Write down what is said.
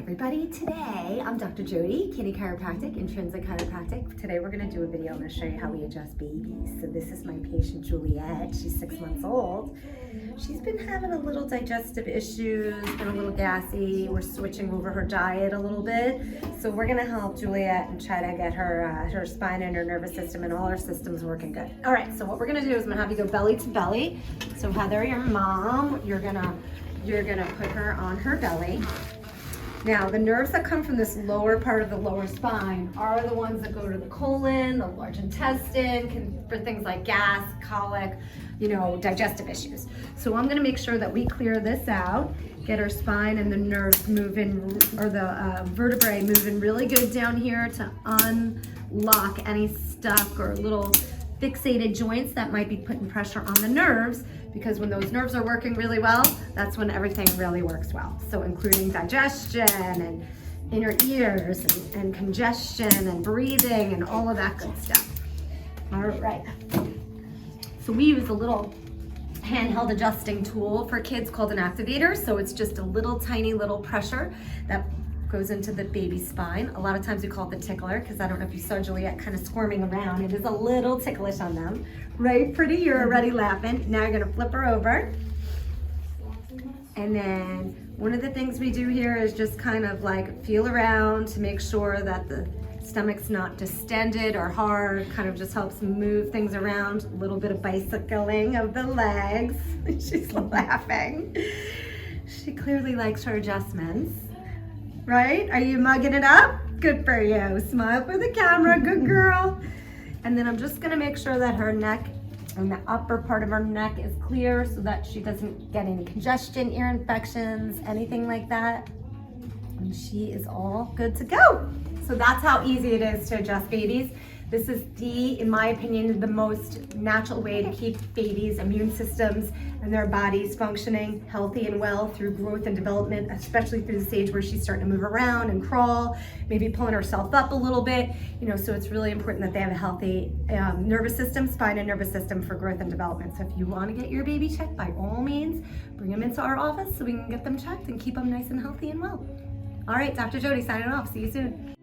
everybody, today I'm Dr. Jody, Kinney Chiropractic, Intrinsic Chiropractic. Today we're going to do a video. I'm going to show you how we adjust babies. So this is my patient Juliet. She's 6 months old. She's been having a little digestive issues, been a little gassy. We're switching over her diet a little bit. So we're going to help Juliet and try to get her spine and her nervous system and all her systems working good. All right, so what we're going to do is I'm going to have you go belly to belly. So Heather, your mom, you're gonna put her on her belly. Now, the nerves that come from this lower part of the lower spine are the ones that go to the colon, the large intestine, for things like gas, colic, digestive issues. So I'm gonna make sure that we clear this out, get our spine and the nerves moving, or the vertebrae moving really good down here to unlock any stuck or little fixated joints that might be putting pressure on the nerves, because when those nerves are working really well, that's when everything really works well. So including digestion and inner ears and congestion and breathing and all of that good stuff. All right. So we use a little handheld adjusting tool for kids called an activator. So it's just a little tiny little pressure that goes into the baby's spine. A lot of times we call it the tickler, because I don't know if you saw Juliet kind of squirming around. It is a little ticklish on them. Right, pretty? You're already laughing. Now you're gonna flip her over. And then one of the things we do here is just kind of like feel around to make sure that the stomach's not distended or hard, kind of just helps move things around. A little bit of bicycling of the legs. She's laughing. She clearly likes her adjustments. Right? Are you mugging it up? Good for you. Smile for the camera, good girl. And then I'm just gonna make sure that her neck and the upper part of her neck is clear so that she doesn't get any congestion, ear infections, anything like that. And she is all good to go. So that's how easy it is to adjust babies. This is in my opinion, the most natural way to keep babies' immune systems and their bodies functioning healthy and well through growth and development, especially through the stage where she's starting to move around and crawl, maybe pulling herself up a little bit. So it's really important that they have a healthy nervous system, spine and nervous system for growth and development. So if you want to get your baby checked, by all means, bring them into our office so we can get them checked and keep them nice and healthy and well. All right, Dr. Jody signing off. See you soon.